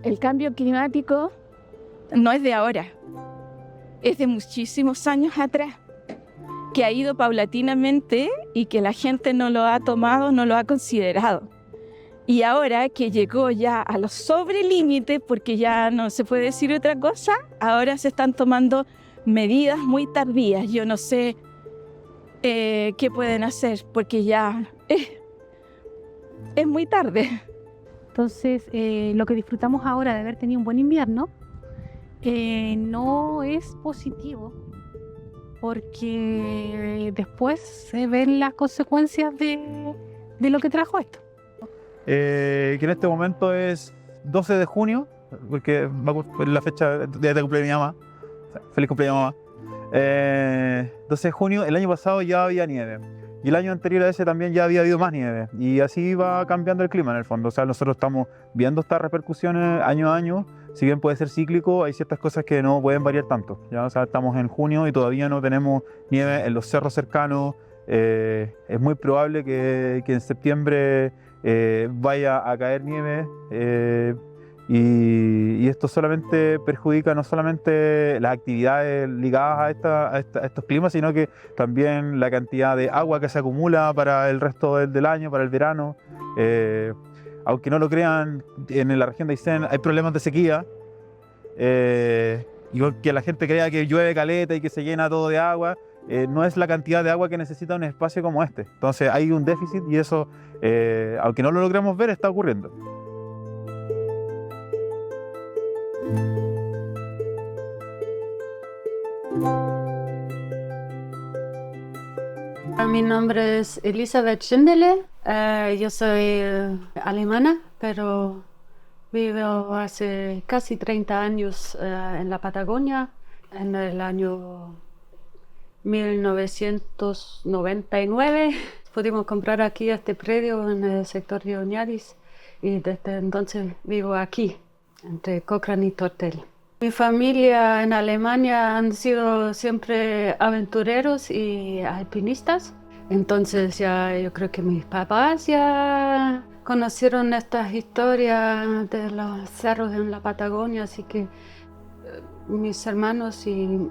El cambio climático no es de ahora, es de muchísimos años atrás, que ha ido paulatinamente y que la gente no lo ha tomado, no lo ha considerado. Y ahora que llegó ya a los sobrelímites, porque ya no se puede decir otra cosa, ahora se están tomando medidas muy tardías. Yo no sé qué pueden hacer, porque ya es muy tarde. Entonces, lo que disfrutamos ahora de haber tenido un buen invierno no es positivo, porque después se ven las consecuencias de lo que trajo esto. Que en este momento es 12 de junio, porque es la fecha de cumpleaños de mi mamá. Feliz cumpleaños, mamá. 12 de junio, el año pasado ya había nieve. Y el año anterior a ese también ya había habido más nieve. Y así va cambiando el clima en el fondo. O sea, nosotros estamos viendo estas repercusiones año a año. Si bien puede ser cíclico, hay ciertas cosas que no pueden variar tanto, ¿ya? O sea, estamos en junio y todavía no tenemos nieve en los cerros cercanos. Es muy probable que en septiembre vaya a caer nieve. Y esto solamente perjudica no solamente las actividades ligadas a estos climas, sino que también la cantidad de agua que se acumula para el resto del año, para el verano. Aunque no lo crean, en la región de Aysén hay problemas de sequía. Y que la gente crea que llueve caleta y que se llena todo de agua, no es la cantidad de agua que necesita un espacio como este. Entonces hay un déficit y eso, aunque no lo logremos ver, está ocurriendo. Mi nombre es Elisabeth Schindele. Yo soy alemana, pero vivo hace casi 30 años en la Patagonia. En el año 1999 pudimos comprar aquí este predio en el sector de Oñaris y desde entonces vivo aquí, entre Cochrane y Tortel. Mi familia en Alemania han sido siempre aventureros y alpinistas. Entonces ya yo creo que mis papás ya conocieron estas historias de los cerros en la Patagonia, así que mis hermanos y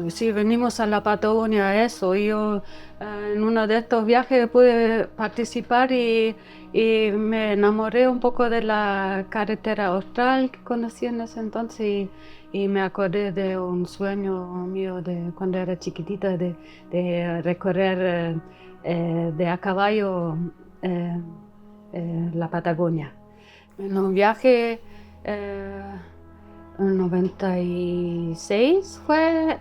sí, venimos a la Patagonia a eso. Yo en uno de estos viajes pude participar y me enamoré un poco de la carretera austral que conocí en ese entonces y me acordé de un sueño mío de cuando era chiquitita de recorrer de a caballo la Patagonia. En un viaje en 96 fue,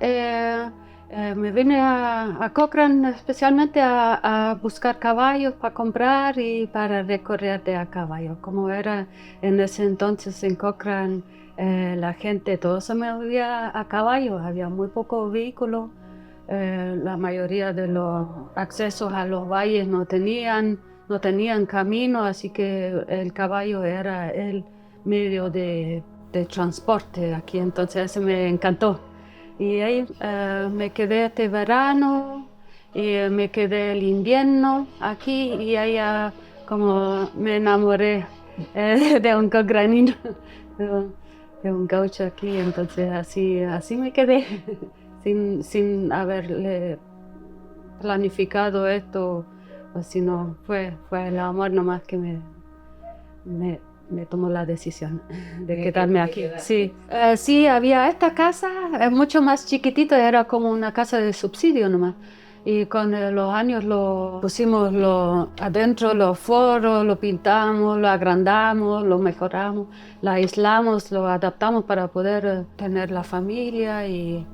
me vine a Cochrane especialmente a buscar caballos para comprar y para recorrer de a caballo. Como era en ese entonces en Cochrane, la gente, todo se movía a caballo, había muy pocos vehículos. La mayoría de los accesos a los valles no tenían camino, así que el caballo era el medio de transporte aquí, entonces eso me encantó. Y ahí me quedé este verano y me quedé el invierno aquí y ahí como me enamoré de un cocranino, de un gaucho aquí, entonces así me quedé sin haberle planificado esto, sino fue el amor nomás que me me tomó la decisión de quedarme aquí. Sí. Sí, había esta casa, mucho más chiquitita, era como una casa de subsidio nomás. Y con los años lo pusimos adentro, los foros, lo pintamos, lo agrandamos, lo mejoramos, lo aislamos, lo adaptamos para poder tener la familia y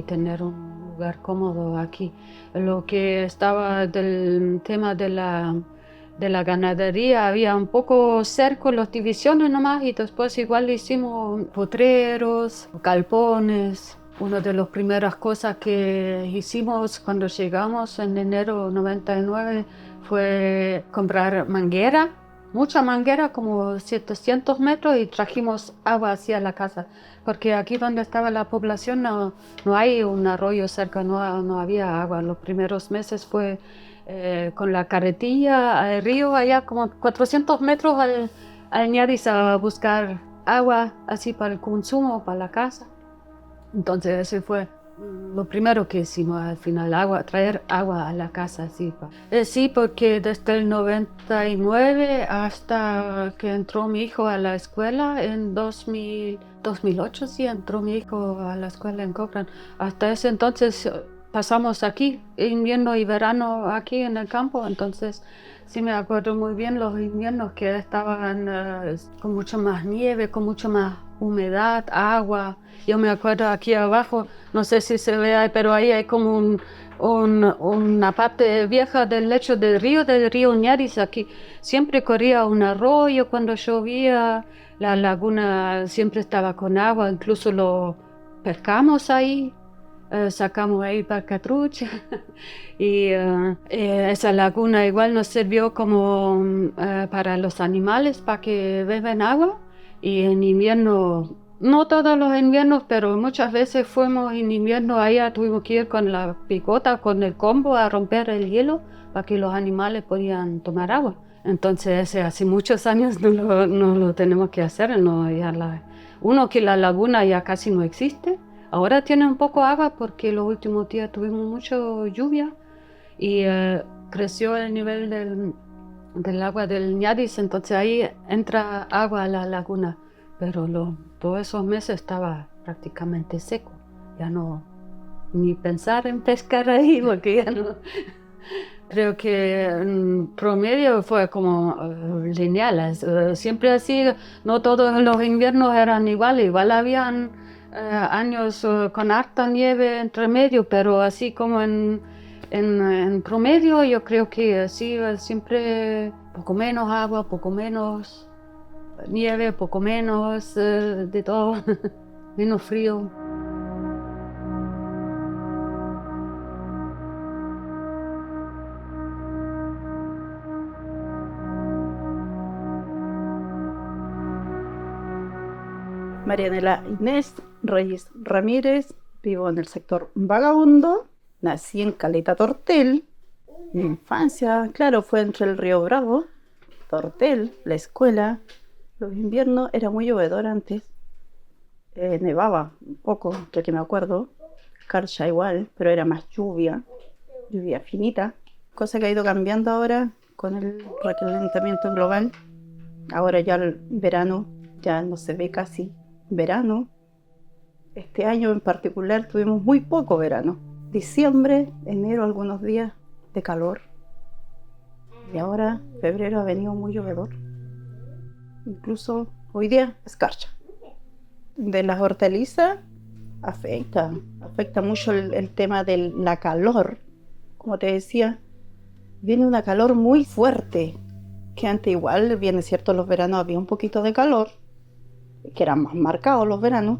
tener un lugar cómodo aquí. Lo que estaba del tema de la ganadería, había un poco cerco, las divisiones nomás, y después igual hicimos potreros, galpones. Una de las primeras cosas que hicimos cuando llegamos en enero 99 fue comprar manguera, mucha manguera, como 700 metros, y trajimos agua hacia la casa. Porque aquí donde estaba la población no hay un arroyo cerca, no había agua. Los primeros meses fue con la carretilla al río, allá como 400 metros al Ñadis a buscar agua así para el consumo, para la casa. Entonces ese fue lo primero que hicimos al final, traer agua a la casa. Sí, porque desde el 99 hasta que entró mi hijo a la escuela en 2008, sí, entró mi hijo a la escuela en Cochrane. Hasta ese entonces pasamos aquí, invierno y verano aquí en el campo, entonces sí me acuerdo muy bien los inviernos que estaban con mucha más nieve, con mucha más humedad, agua. Yo me acuerdo aquí abajo, no sé si se ve ahí, pero ahí hay como una parte vieja del lecho del río Ñadis. Aquí siempre corría un arroyo cuando llovía, la laguna siempre estaba con agua, incluso lo pescamos ahí. Sacamos ahí parcatrucha y esa laguna igual nos sirvió como para los animales, para que beben agua. Y en invierno, no todos los inviernos, pero muchas veces fuimos en invierno, allá tuvimos que ir con la picota, con el combo a romper el hielo para que los animales podían tomar agua. Entonces hace muchos años no lo tenemos que hacer, que la laguna ya casi no existe. Ahora tiene un poco agua porque los últimos días tuvimos mucha lluvia y creció el nivel del agua del Ñadis, entonces ahí entra agua a la laguna, pero todos esos meses estaba prácticamente seco, ya no, ni pensar en pescar ahí porque ya no. Creo que en promedio fue como lineal, siempre así, no todos los inviernos eran iguales, igual habían años con harta nieve entre medio, pero así como en promedio yo creo que sí, siempre poco menos agua, poco menos nieve, poco menos de todo, menos frío. Marianela Inés Reyes Ramírez, vivo en el sector Vagabundo, nací en Caleta Tortel. Mi infancia, claro, fue entre el Río Bravo, Tortel, la escuela. Los inviernos era muy llovedor antes, nevaba un poco, ya que me acuerdo, Carcha igual, pero era más lluvia finita, cosa que ha ido cambiando ahora con el recalentamiento global. Ahora ya el verano ya no se ve casi verano. Este año en particular tuvimos muy poco verano. Diciembre, enero, algunos días de calor. Y ahora febrero ha venido muy llovedor. Incluso hoy día escarcha. De las hortalizas afecta mucho el tema de la calor. Como te decía, viene una calor muy fuerte, que antes igual, bien es cierto, los veranos había un poquito de calor, que eran más marcados los veranos.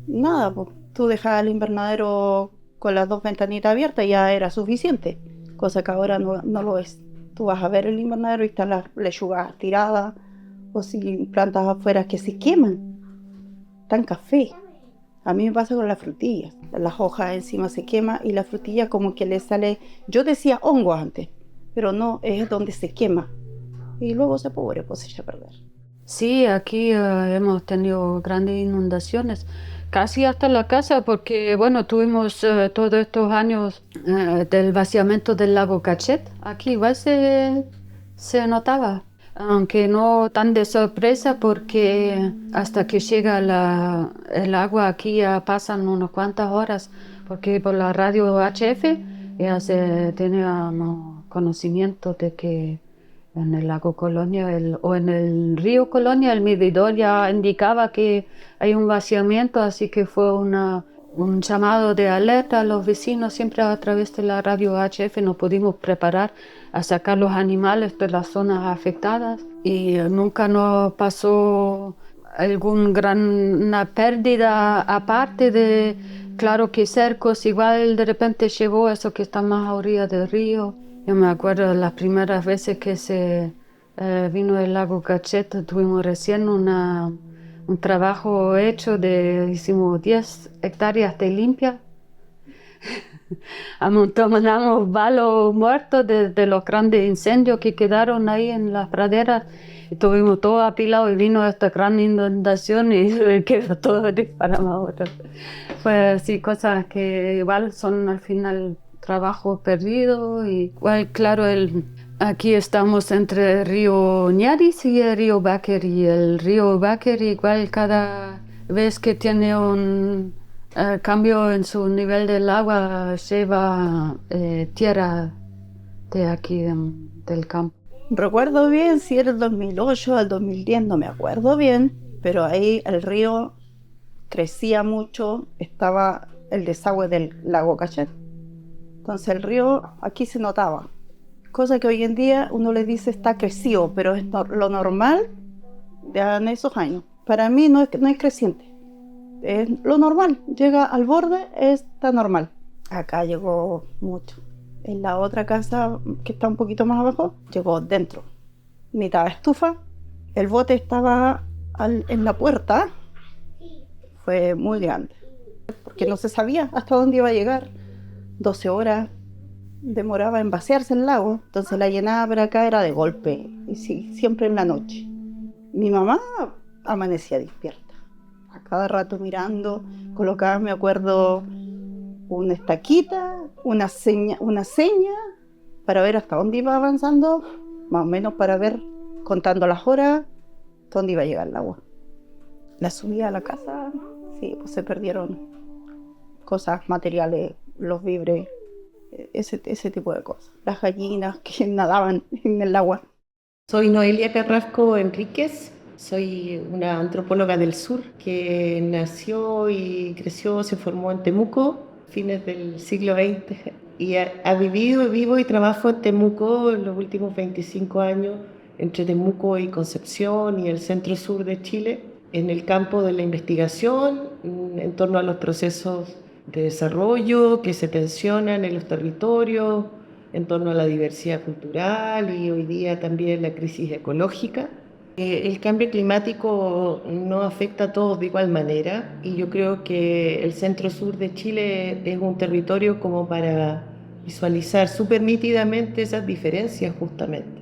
Nada, pues tú dejabas el invernadero con las 2 ventanitas abiertas y ya era suficiente, cosa que ahora no lo es. Tú vas a ver el invernadero y están las lechugas tiradas, o si plantas afuera que se queman, están café. A mí me pasa con las frutillas, las hojas encima se queman y la frutilla como que le sale, yo decía hongo antes, pero no, es donde se quema y luego se pudre, pues se echa a perder. Sí, aquí hemos tenido grandes inundaciones, casi hasta la casa, porque bueno, tuvimos todos estos años del vaciamiento del lago Cachet. Aquí igual se notaba. aunque no tan de sorpresa porque hasta que llega el agua aquí ya pasan unas cuantas horas, porque por la radio HF ya se tenía conocimiento de que en el lago Colonia o en el río Colonia el medidor ya indicaba que hay un vaciamiento, así que fue un llamado de alerta a los vecinos. Siempre a través de la radio HF nos pudimos preparar a sacar los animales de las zonas afectadas y nunca nos pasó una pérdida aparte de, claro que cercos igual de repente llevó eso que está más a orilla del río. Yo me acuerdo de las primeras veces que se vino el lago Cacheta, tuvimos recién un trabajo hecho hicimos 10 hectáreas de limpia. Amontonamos balos muertos de los grandes incendios que quedaron ahí en las praderas. Y tuvimos todo apilado y vino esta gran inundación y quedó todo disparado. Fue así, cosas que igual son al final trabajo perdido. Igual, claro, aquí estamos entre el río Ñaris y el río Báquer. Y el río Báquer igual cada vez que tiene un cambio en su nivel del agua lleva tierra de aquí del campo. Recuerdo bien si era el 2008 o el 2010, no me acuerdo bien, pero ahí el río crecía mucho, estaba el desagüe del lago Cachet. Entonces el río aquí se notaba, cosa que hoy en día uno le dice está crecido, pero es lo normal en esos años. Para mí no es creciente. Es lo normal, llega al borde, está normal. Acá llegó mucho. En la otra casa, que está un poquito más abajo, llegó dentro. Mitad estufa, el bote estaba en la puerta. Fue muy grande, porque no se sabía hasta dónde iba a llegar. 12 horas demoraba en vaciarse el lago, entonces la llenada para acá era de golpe, y sí, siempre en la noche. Mi mamá amanecía despierta. A cada rato mirando, colocaba, me acuerdo, una estaquita, una seña para ver hasta dónde iba avanzando, más o menos para ver, contando las horas, dónde iba a llegar el agua. La subida a la casa, sí, pues se perdieron cosas materiales, los víveres, ese tipo de cosas. Las gallinas que nadaban en el agua. Soy Noelia Carrasco Enríquez. Soy una antropóloga del sur que nació y creció, se formó en Temuco, fines del siglo XX, y vivo y trabajo en Temuco en los últimos 25 años, entre Temuco y Concepción y el centro sur de Chile, en el campo de la investigación, en torno a los procesos de desarrollo que se tensionan en los territorios, en torno a la diversidad cultural y hoy día también la crisis ecológica. El cambio climático no afecta a todos de igual manera y yo creo que el centro-sur de Chile es un territorio como para visualizar súper nítidamente esas diferencias justamente.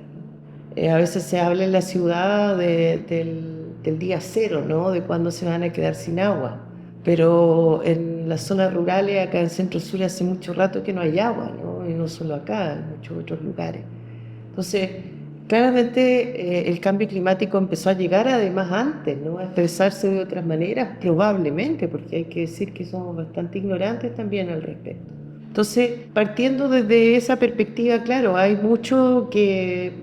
A veces se habla en la ciudad del día cero, ¿no? De cuándo se van a quedar sin agua, pero en las zonas rurales, acá en el centro-sur hace mucho rato que no hay agua, ¿no? Y no solo acá, en muchos otros lugares. Entonces, claramente el cambio climático empezó a llegar además antes, ¿no? A expresarse de otras maneras, probablemente, porque hay que decir que somos bastante ignorantes también al respecto. Entonces, partiendo desde esa perspectiva, claro, hay mucho que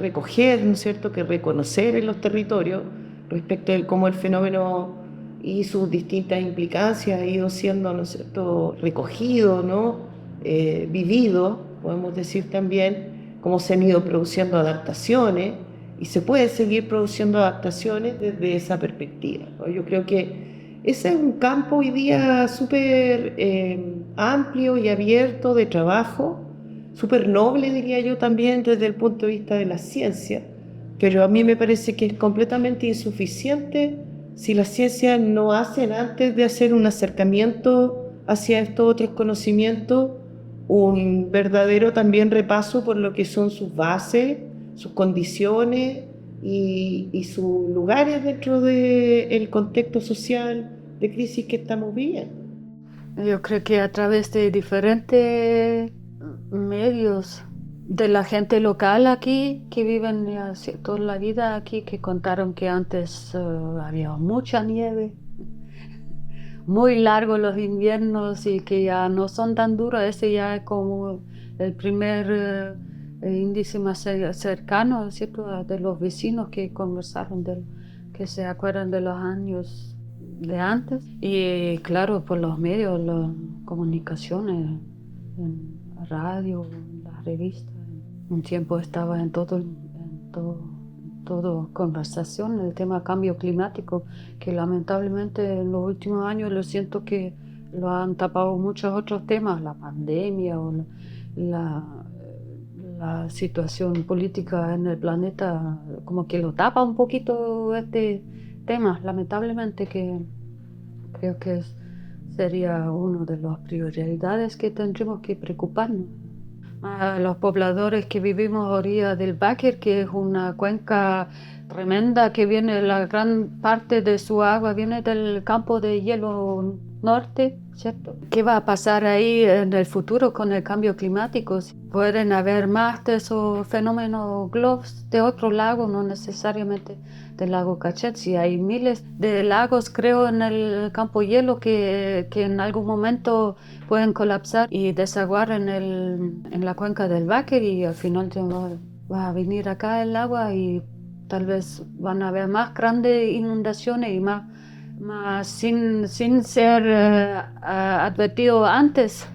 recoger, ¿no es cierto?, que reconocer en los territorios respecto de cómo el fenómeno y sus distintas implicancias ha ido siendo, ¿no es cierto?, recogido, ¿no?, vivido, podemos decir también, cómo se han ido produciendo adaptaciones y se puede seguir produciendo adaptaciones desde esa perspectiva, ¿no? Yo creo que ese es un campo hoy día súper amplio y abierto de trabajo, súper noble, diría yo también, desde el punto de vista de la ciencia, pero a mí me parece que es completamente insuficiente si las ciencias no hacen, antes de hacer un acercamiento hacia estos otros conocimientos, un verdadero también repaso por lo que son sus bases, sus condiciones y sus lugares dentro del contexto social de crisis que estamos viviendo. Yo creo que a través de diferentes medios de la gente local aquí, que viven toda la vida aquí, que contaron que antes había mucha nieve, muy largos los inviernos y que ya no son tan duros. Ese ya es como el primer índice más cercano, ¿cierto?, de los vecinos que conversaron, que se acuerdan de los años de antes. Y claro, por los medios, las comunicaciones, en la radio, en las revistas. Un tiempo estaba en todo conversación el tema cambio climático, que lamentablemente en los últimos años lo siento que lo han tapado muchos otros temas, la pandemia o la situación política en el planeta, como que lo tapa un poquito este tema, lamentablemente, que creo que sería una de las prioridades que tendremos que preocuparnos. A los pobladores que vivimos a orilla del Báquer, que es una cuenca tremenda, que viene, la gran parte de su agua viene del campo de hielo norte, ¿cierto? ¿Qué va a pasar ahí en el futuro con el cambio climático? Pueden haber más de esos fenómenos globos de otro lago, no necesariamente del lago Cachet. Si hay miles de lagos, creo, en el campo hielo que en algún momento pueden colapsar y desaguar en la cuenca del Báquer, y al final va a venir acá el agua y tal vez van a haber más grandes inundaciones y más sin ser advertido antes,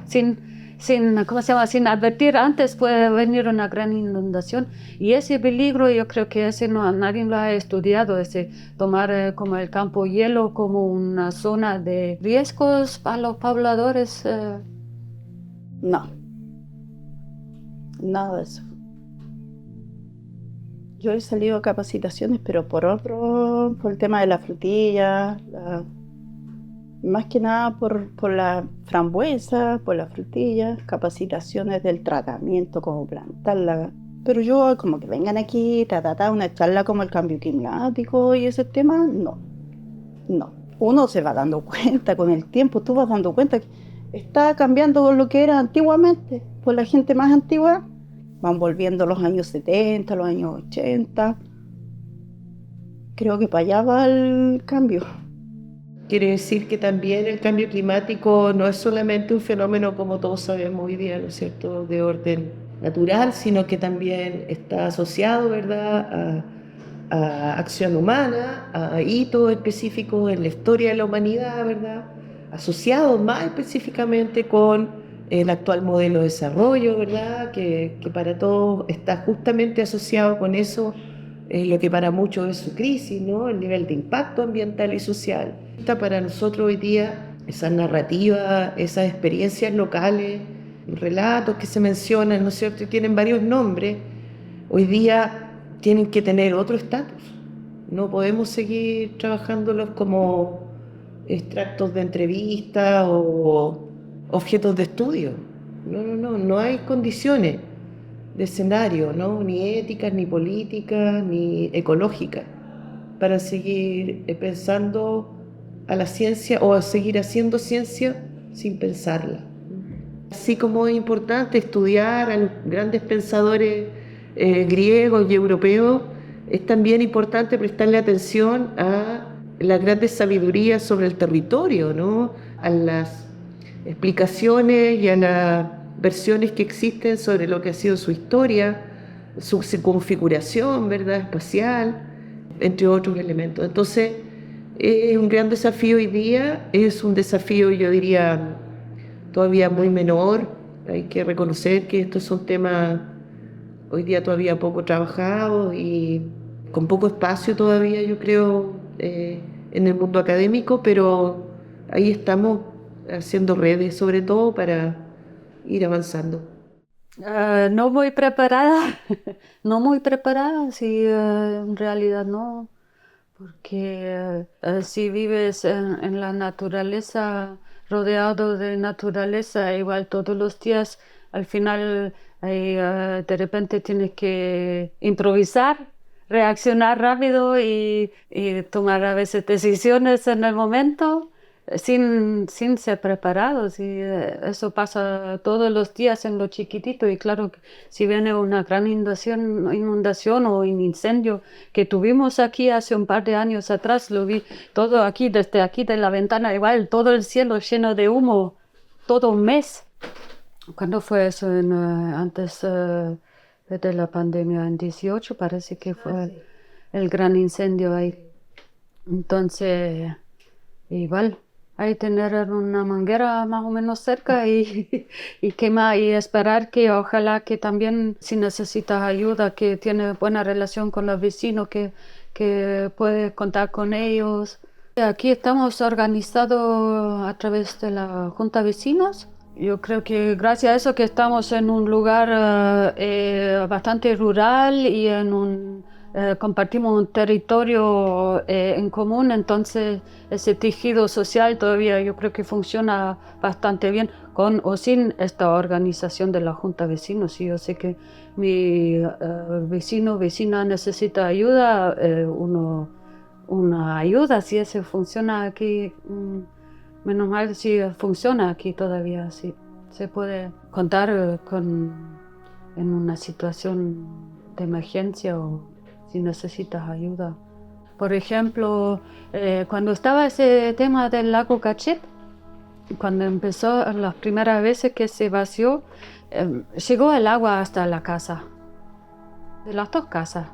¿cómo se llama? Sin advertir antes puede venir una gran inundación, y ese peligro yo creo que nadie lo ha estudiado, ese tomar como el campo hielo como una zona de riesgos para los pobladores. No, nada de eso. Yo he salido a capacitaciones, pero por el tema de la frutilla, más que nada por la frambuesa, por la frutilla, capacitaciones del tratamiento, cómo plantarla. Pero yo, como que vengan aquí, una charla como el cambio climático y ese tema, no. Uno se va dando cuenta con el tiempo, tú vas dando cuenta que está cambiando con lo que era antiguamente, por la gente más antigua. Van volviendo los años 70, los años 80. Creo que para allá va el cambio. Quiere decir que también el cambio climático no es solamente un fenómeno, como todos sabemos hoy día, ¿no es cierto?, de orden natural, sino que también está asociado, ¿verdad?, a acción humana, a hitos específicos en la historia de la humanidad, ¿verdad?, asociado más específicamente con el actual modelo de desarrollo, ¿verdad?, que para todos está justamente asociado con eso, lo que para muchos es su crisis, ¿no?, el nivel de impacto ambiental y social. Para nosotros hoy día, esas narrativas, esas experiencias locales, relatos que se mencionan, ¿no es cierto?, y tienen varios nombres, hoy día tienen que tener otro estatus. No podemos seguir trabajándolos como extractos de entrevistas o objetos de estudio. No hay condiciones de escenario, ¿no?, ni éticas, ni políticas, ni ecológicas, para seguir pensando a la ciencia o a seguir haciendo ciencia sin pensarla. Así como es importante estudiar a los grandes pensadores griegos y europeos, es también importante prestarle atención a las grandes sabidurías sobre el territorio, ¿no?, a las explicaciones y a las versiones que existen sobre lo que ha sido su historia, su configuración, ¿verdad?, espacial, entre otros elementos. Entonces, es un gran desafío hoy día, es un desafío, yo diría, todavía muy menor. Hay que reconocer que estos son temas hoy día todavía poco trabajados y con poco espacio todavía, yo creo, en el mundo académico, pero ahí estamos haciendo redes, sobre todo para ir avanzando. No muy preparada, no muy preparada, sí, en realidad no, porque si vives en la naturaleza, rodeado de naturaleza, igual todos los días, al final de repente tienes que improvisar, reaccionar rápido y tomar a veces decisiones en el momento. sin ser preparados, y eso pasa todos los días en lo chiquitito. Y claro, si viene una gran inundación o un incendio que tuvimos aquí hace un par de años atrás, lo vi todo aquí, desde aquí de la ventana, igual todo el cielo lleno de humo, todo un mes. ¿Cuándo fue eso? Antes de la pandemia, en 18 parece que fue el gran incendio ahí. Entonces, igual, hay que tener una manguera más o menos cerca y quemar y esperar que ojalá que también, si necesitas ayuda, que tienes buena relación con los vecinos, que puedes contar con ellos. Aquí estamos organizados a través de la Junta de Vecinos. Yo creo que gracias a eso que estamos en un lugar bastante rural y compartimos un territorio en común, entonces ese tejido social todavía yo creo que funciona bastante bien con o sin esta organización de la Junta de Vecinos. Si yo sé que mi vecina necesita ayuda, una ayuda, si eso funciona aquí. Menos mal si funciona aquí todavía, sí. Se puede contar en una situación de emergencia o si necesitas ayuda. Por ejemplo, cuando estaba ese tema del lago Cachet, cuando empezó las primeras veces que se vació, llegó el agua hasta la casa, de las dos casas.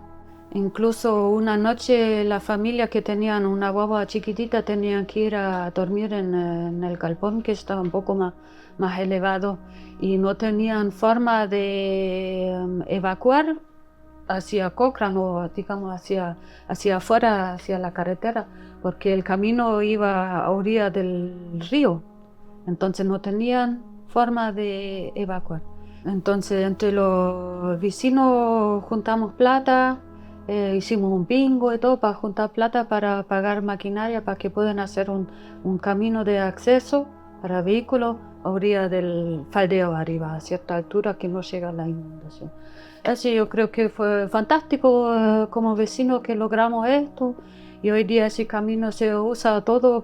Incluso una noche la familia que tenían una guagua chiquitita tenían que ir a dormir en el galpón, que estaba un poco más elevado, y no tenían forma de evacuar hacia Cochrane o digamos hacia afuera, hacia la carretera, porque el camino iba a orilla del río, entonces no tenían forma de evacuar. Entonces entre los vecinos juntamos plata. Hicimos un bingo y todo para juntar plata para pagar maquinaria para que puedan hacer un camino de acceso para vehículos a orilla del faldeo arriba, a cierta altura que no llega a la inundación. Así yo creo que fue fantástico como vecinos que logramos esto, y hoy día ese camino se usa todos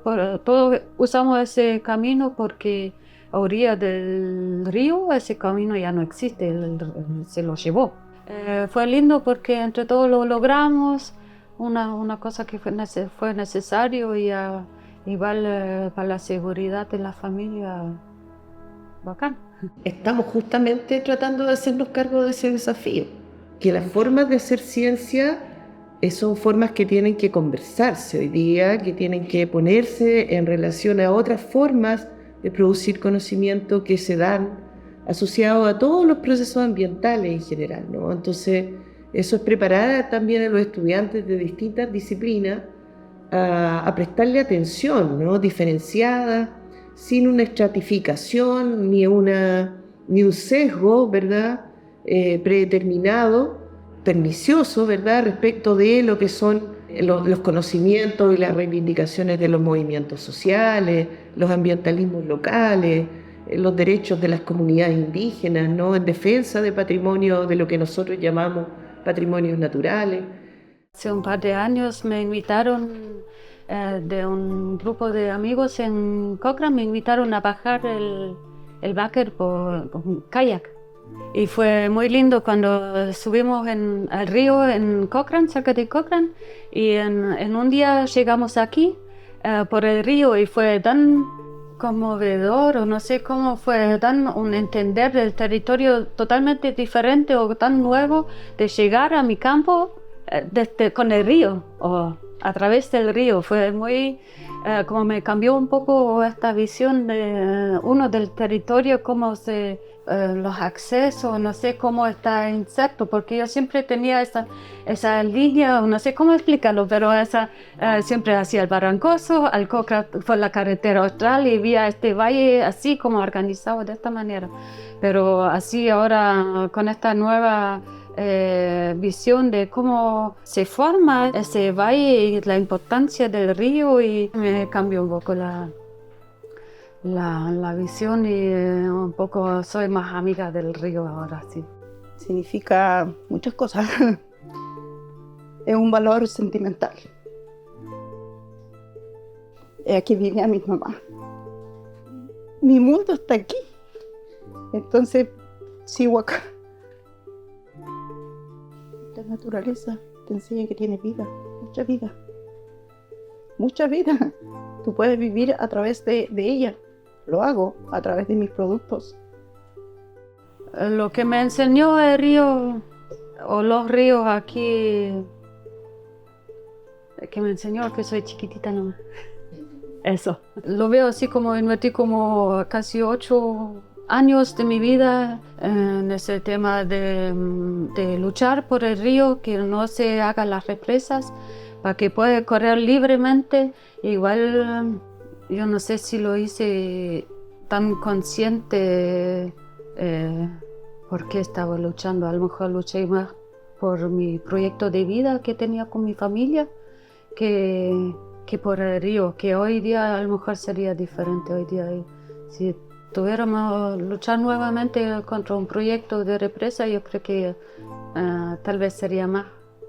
usamos ese camino porque a orilla del río ese camino ya no existe, se lo llevó. Fue lindo porque entre todos lo logramos, una cosa que fue necesario y igual para la seguridad de la familia, bacán. Estamos justamente tratando de hacernos cargo de ese desafío, que las formas de hacer ciencia son formas que tienen que conversarse hoy día, que tienen que ponerse en relación a otras formas de producir conocimiento que se dan asociado a todos los procesos ambientales en general, ¿no? Entonces, eso es preparar también a los estudiantes de distintas disciplinas a prestarle atención, ¿no? Diferenciada, sin una estratificación ni un sesgo, ¿verdad? Predeterminado, pernicioso, ¿verdad? Respecto de lo que son los conocimientos y las reivindicaciones de los movimientos sociales, los ambientalismos locales, los derechos de las comunidades indígenas, ¿no? En defensa de patrimonio, de lo que nosotros llamamos patrimonios naturales. Hace un par de años me invitaron de un grupo de amigos en Cochrane, me invitaron a bajar el Báquer con kayak. Y fue muy lindo cuando subimos al río en Cochrane, cerca de Cochrane, y en un día llegamos aquí por el río y fue tan conmovedor, o no sé cómo fue, tan un entender del territorio totalmente diferente o tan nuevo de llegar a mi campo con el río o a través del río. Fue muy, como me cambió un poco esta visión del territorio, cómo los accesos, no sé cómo está inserto, porque yo siempre tenía esa línea, no sé cómo explicarlo, pero siempre hacia el Barrancoso, al Cochrane fue la carretera austral y vi este valle así como organizado de esta manera. Pero así ahora con esta nueva visión de cómo se forma ese valle y la importancia del río, y me cambió un poco la visión y un poco soy más amiga del río ahora, sí. Significa muchas cosas. Es un valor sentimental. aquí vivía mi mamá. Mi mundo está aquí. Entonces, sigo acá. La naturaleza te enseña que tiene vida, mucha vida. Mucha vida. Tú puedes vivir a través de ella. Lo hago a través de mis productos. Lo que me enseñó el río, o los ríos aquí, que me enseñó que soy chiquitita nomás. Eso. Lo veo así como invertí como casi 8 años de mi vida en ese tema de luchar por el río, que no se hagan las represas, para que pueda correr libremente. Igual yo no sé si lo hice tan consciente porque estaba luchando. A lo mejor luché más por mi proyecto de vida que tenía con mi familia que por el río, que hoy día a lo mejor sería diferente. Hoy día, si tuviéramos luchar nuevamente contra un proyecto de represa, yo creo que tal vez sería más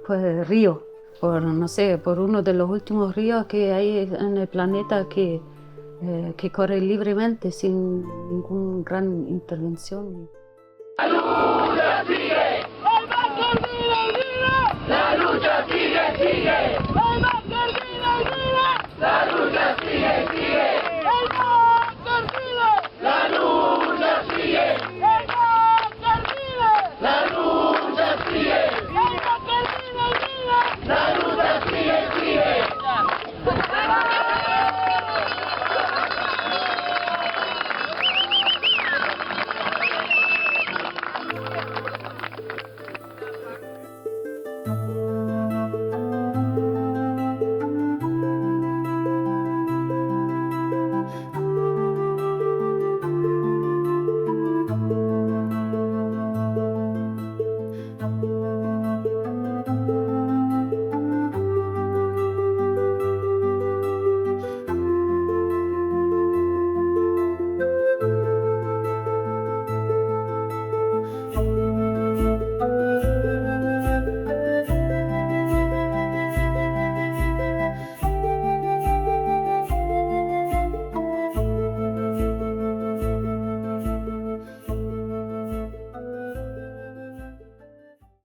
por el río, por, no sé, por uno de los últimos ríos que hay en el planeta que corre libremente sin ninguna gran intervención. ¡La lucha sigue! ¡La lucha sigue, sigue! ¡La lucha sigue, sigue!